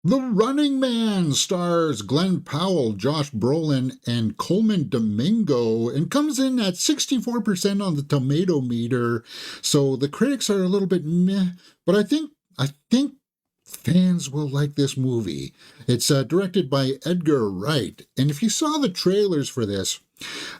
The Running Man stars Glen Powell, Josh Brolin, and Coleman Domingo, and comes in at 64% on the tomato meter. So the critics are a little bit meh, but I think fans will like this movie. It's directed by Edgar Wright, and if you saw the trailers for this,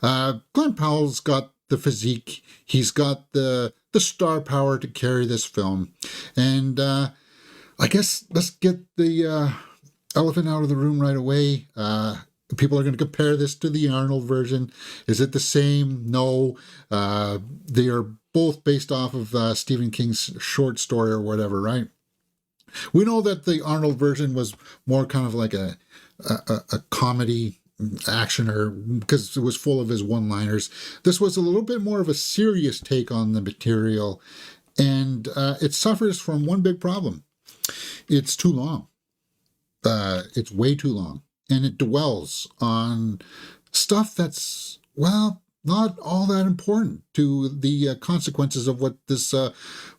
Glen Powell's got the physique, he's got the star power to carry this film, and I guess let's get the elephant out of the room right away. People are going to compare this to the Arnold version. Is it the same? No. They are both based off of Stephen King's short story or whatever, right? We know that the Arnold version was more kind of like a comedy action, or because it was full of his one-liners. This was a little bit more of a serious take on the material, and it suffers from one big problem. It's too long. It's way too long, and it dwells on stuff that's, well, not all that important to the consequences of what this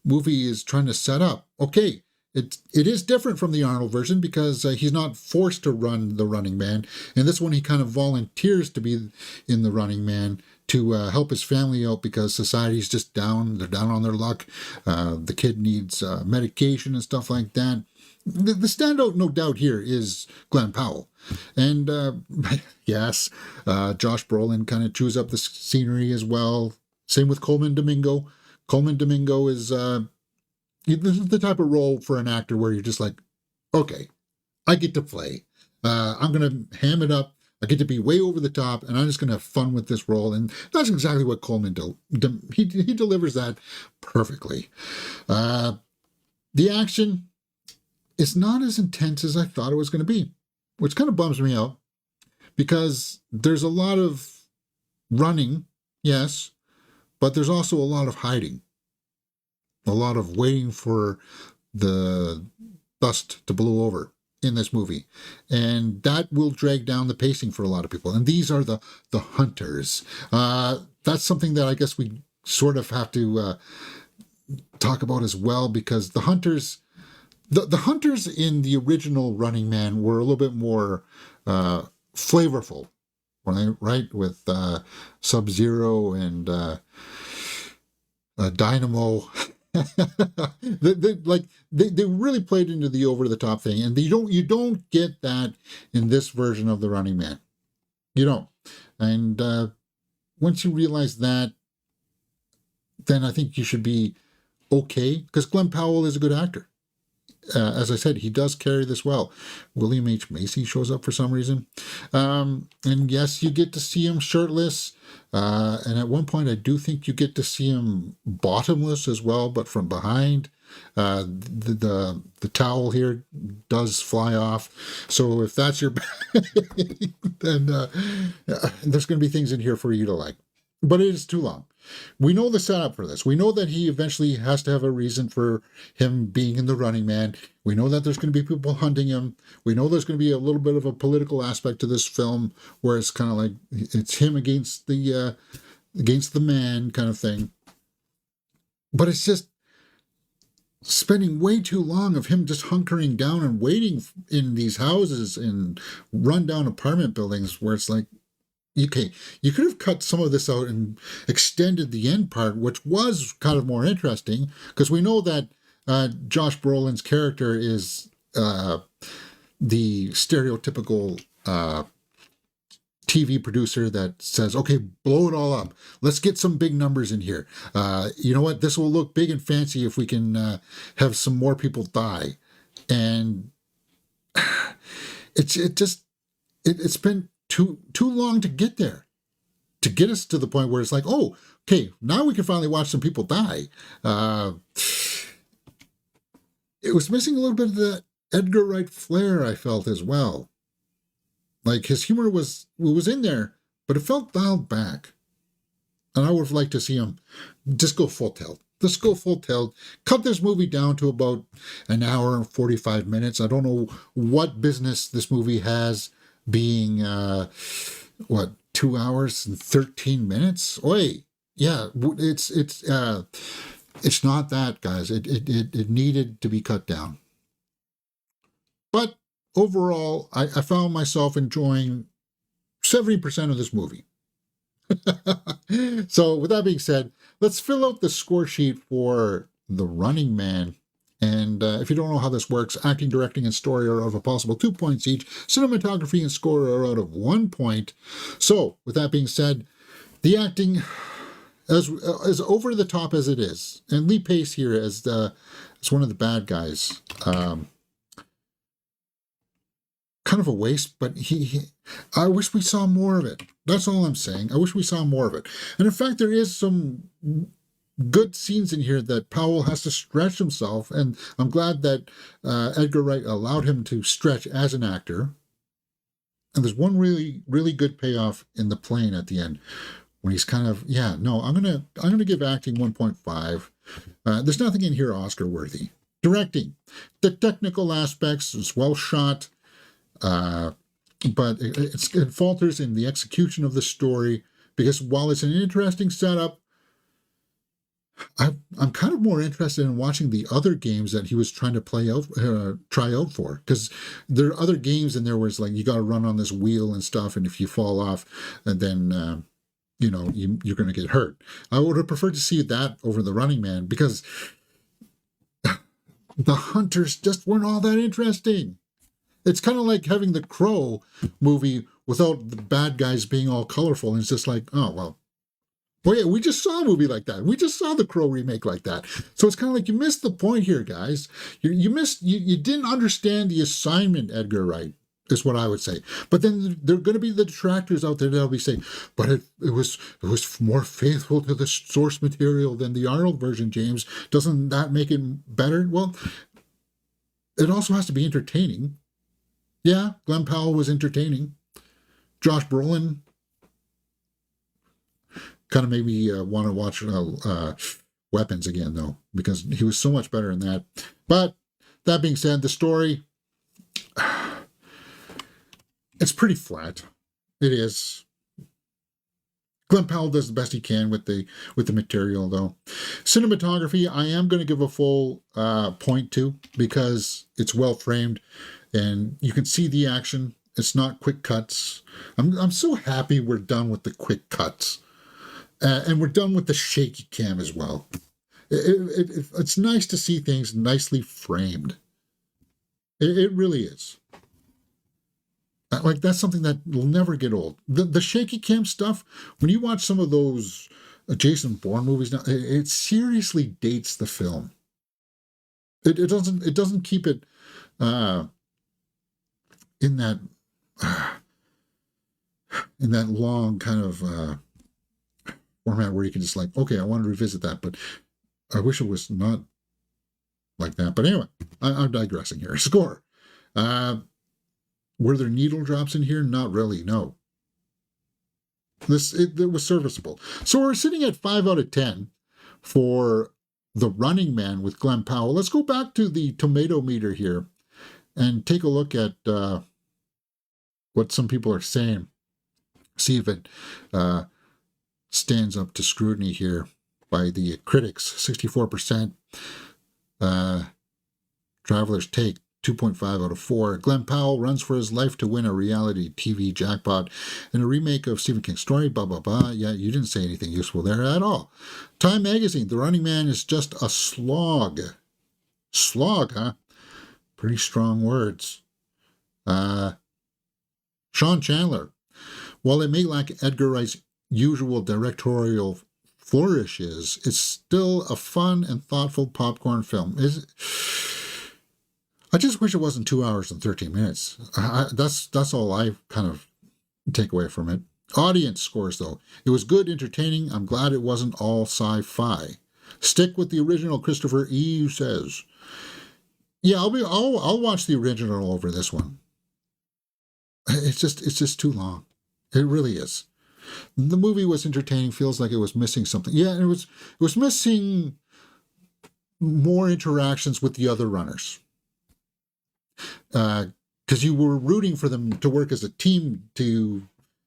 movie is trying to set up. Okay, it is different from the Arnold version because he's not forced to run the Running Man. In this one, he kind of volunteers to be in the Running Man to help his family out because society's just down. They're down on their luck. The kid needs medication and stuff like that. The standout, no doubt, here is Glen Powell. And yes, Josh Brolin kind of chews up the scenery as well. Same with Coleman Domingo. Coleman Domingo is this is the type of role for an actor where you're just like, okay, I get to play. I'm going to ham it up. I get to be way over the top, and I'm just going to have fun with this role. And that's exactly what Coleman he delivers that perfectly. The action is not as intense as I thought it was going to be, which kind of bums me out because there's a lot of running, yes, but there's also a lot of hiding, a lot of waiting for the dust to blow over in this movie, and that will drag down the pacing for a lot of people. And these are the hunters. That's something that I guess we sort of have to talk about as well, because the hunters, the hunters in the original Running Man were a little bit more flavorful, right? With Sub-Zero and Dynamo. they really played into the over the top thing, and you don't get that in this version of the Running Man. You don't. And once you realize that, then I think you should be okay, because Glen Powell is a good actor. As I said, he does carry this well. William H. Macy shows up for some reason. And yes, you get to see him shirtless. And at one point, I do think you get to see him bottomless as well, but from behind. The towel here does fly off. So if that's your then there's going to be things in here for you to like. But it is too long. We know the setup for this. We know that he eventually has to have a reason for him being in the Running Man. We know that there's going to be people hunting him. We know there's going to be a little bit of a political aspect to this film, where it's kind of like it's him against the man kind of thing. But it's just spending way too long of him just hunkering down and waiting in these houses in rundown apartment buildings, where it's like, okay, you could have cut some of this out and extended the end part, which was kind of more interesting, because we know that Josh Brolin's character is the stereotypical TV producer that says, okay, blow it all up. Let's get some big numbers in here. You know what? This will look big and fancy if we can have some more people die. And it's been too long to get there, to get us to the point where it's like, oh, okay, now we can finally watch some people die. It was missing a little bit of the Edgar Wright flair, I felt, as well. Like, his humor was in there, but it felt dialed back. And I would have liked to see him just go full tilt. Just go full tilt. Cut this movie down to about an hour and 45 minutes. I don't know what business this movie has being 2 hours and 13 minutes. Oi, yeah, it's not that, guys. It needed to be cut down. But overall, I found myself enjoying 70% of this movie. So, with that being said, let's fill out the score sheet for The Running Man. And if you don't know how this works, acting, directing, and story are out of a possible 2 points each. Cinematography and score are out of 1 point. So, with that being said, the acting, as over the top as it is, and Lee Pace here as one of the bad guys. Kind of a waste, but I wish we saw more of it. That's all I'm saying. I wish we saw more of it. And in fact, there is some good scenes in here that Powell has to stretch himself, and I'm glad that Edgar Wright allowed him to stretch as an actor. And there's one really, really good payoff in the plane at the end when he's kind of, I'm gonna give acting 1.5. There's nothing in here Oscar worthy. Directing, the technical aspects is well shot. But it falters in the execution of the story, because while it's an interesting setup, I'm kind of more interested in watching the other games that he was trying to try out for, because there are other games in there where it's like you got to run on this wheel and stuff, and if you fall off, and then you're going to get hurt. I would have preferred to see that over The Running Man, because the hunters just weren't all that interesting. It's kind of like having the Crow movie without the bad guys being all colorful. And it's just like, well, yeah, we just saw a movie like that. We just saw the Crow remake like that. So it's kind of like you missed the point here, guys. You didn't understand the assignment, Edgar Wright, is what I would say. But then there are going to be the detractors out there that'll be saying, but it was more faithful to the source material than the Arnold version, James. Doesn't that make it better? Well, it also has to be entertaining. Yeah, Glen Powell was entertaining. Josh Brolin kind of made me want to watch Weapons again, though, because he was so much better in that. But that being said, the story, it's pretty flat. It is. Glen Powell does the best he can with the material, though. Cinematography, I am going to give a full point to, because it's well framed. And you can see the action. It's not quick cuts. I'm so happy we're done with the quick cuts. And we're done with the shaky cam as well. It's nice to see things nicely framed. It really is. Like, that's something that will never get old. The shaky cam stuff, when you watch some of those Jason Bourne movies now, it seriously dates the film. It doesn't keep it in that long kind of format where you can just like, okay, I want to revisit that, but I wish it was not like that. But anyway, I'm digressing here. Score. Were there needle drops in here? Not really, no. It was serviceable. So we're sitting at 5 out of 10 for The Running Man with Glen Powell. Let's go back to the tomato meter here and take a look at what some people are saying. See if it stands up to scrutiny here by the critics. 64%. Travelers Take 2.5 out of 4. Glen Powell runs for his life to win a reality TV jackpot in a remake of Stephen King's story, blah, blah, blah. Yeah, you didn't say anything useful there at all. Time Magazine, The Running Man is just a slog. Slog, huh? Pretty strong words. Sean Chandler, while it may lack Edgar Wright's usual directorial flourishes, it's still a fun and thoughtful popcorn film. I just wish it wasn't 2 hours and 13 minutes. That's all I kind of take away from it. Audience scores, though. It was good, entertaining. I'm glad it wasn't all sci-fi. Stick with the original, Christopher E. says. Yeah, I'll watch the original over this one. It's just too long. It really is. The movie was entertaining. Feels like it was missing something. Yeah, it was missing more interactions with the other runners. Because you were rooting for them to work as a team to,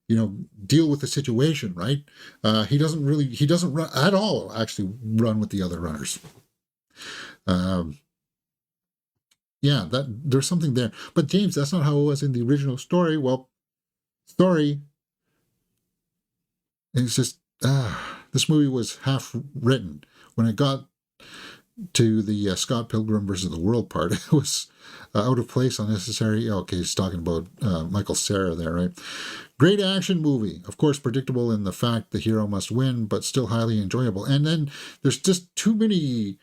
deal with the situation, right? He doesn't run at all, actually run with the other runners. Yeah, that there's something there. But James, that's not how it was in the original story. Well, story. It's just this movie was half written. When it got to the Scott Pilgrim versus the World part, it was out of place, unnecessary. Okay, he's talking about Michael Cera there, right? Great action movie. Of course, predictable in the fact the hero must win, but still highly enjoyable. And then there's just too many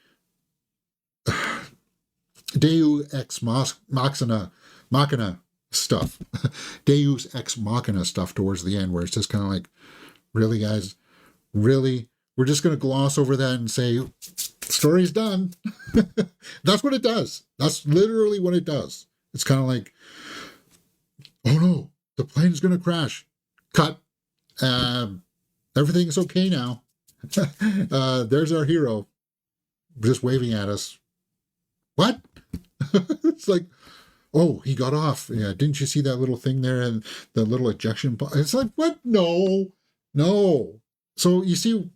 Deus ex machina stuff. Deus ex machina stuff towards the end where it's just kind of like, really, guys? Really? We're just going to gloss over that and say, story's done. That's what it does. That's literally what it does. It's kind of like, oh no, the plane's going to crash. Cut. Everything's okay now. There's our hero just waving at us. What? It's like, oh, he got off. Yeah, didn't you see that little thing there and the little ejection? It's like, what? No. So you see,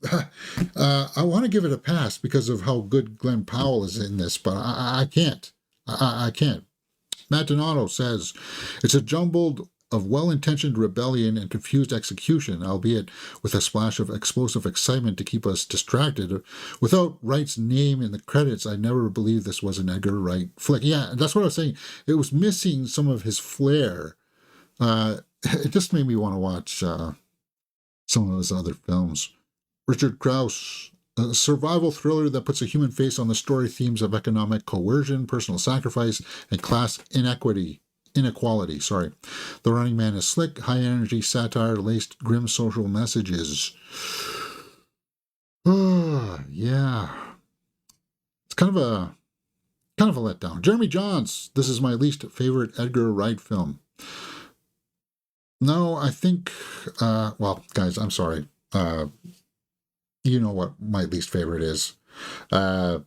I want to give it a pass because of how good Glen Powell is in this, but I can't. I can't. Matt Donato says, it's a jumbled of well-intentioned rebellion and confused execution, albeit with a splash of explosive excitement to keep us distracted. Without Wright's name in the credits, I never believed this was an Edgar Wright flick. Yeah, that's what I was saying. It was missing some of his flair. It just made me want to watch some of his other films. Richard Krause, a survival thriller that puts a human face on the story themes of economic coercion, personal sacrifice, and class inequality. The Running Man is slick, high-energy satire laced grim social messages. Yeah. It's kind of a letdown. Jeremy Johns, this is my least favorite Edgar Wright film. No, I think, well, guys, I'm sorry. You know what my least favorite is. I'm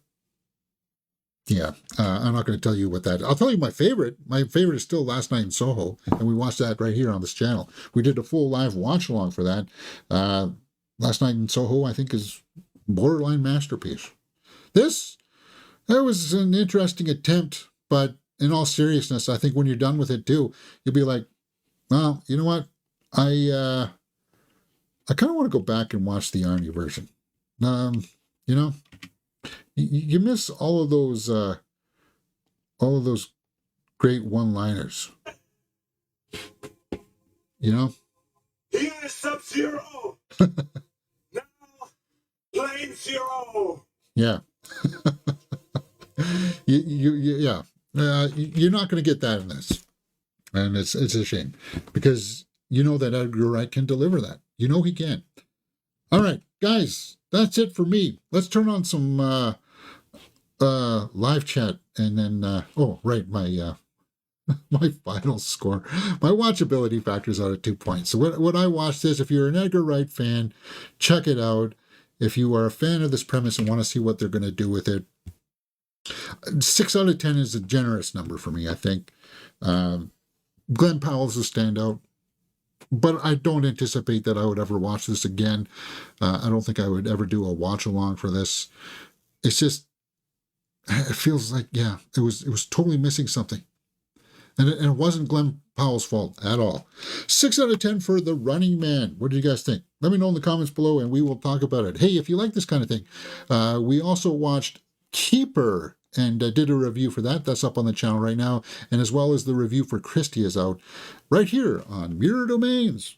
not going to tell you what that is. I'll tell you my favorite. My favorite is still Last Night in Soho, and we watched that right here on this channel. We did a full live watch-along for that. Last Night in Soho, I think, is borderline masterpiece. That was an interesting attempt, but in all seriousness, I think when you're done with it, too, you'll be like, well, you know what? I kind of want to go back and watch the Arnie version. You know, you miss all of those great one-liners. You know? Here is Sub-Zero. Now, Plane Zero. Yeah. Yeah. You're not going to get that in this. And it's a shame because you know that Edgar Wright can deliver that. You know he can. All right, guys, that's it for me. Let's turn on some live chat and then my my final score. My watchability factor is out at 2 points. So when I watch this, if you're an Edgar Wright fan, check it out. If you are a fan of this premise and want to see what they're going to do with it, 6 out of 10 is a generous number for me, I think. Glen Powell's a standout, but I don't anticipate that I would ever watch this again. I don't think I would ever do a watch along for this. It's just, it feels like, yeah, it was totally missing something. And it wasn't Glen Powell's fault at all. 6 out of 10 for The Running Man. What do you guys think? Let me know in the comments below and we will talk about it. Hey, if you like this kind of thing, we also watched Keeper and did a review for that. That's up on the channel right now. And as well as the review for Christie is out right here on Mirror Domains.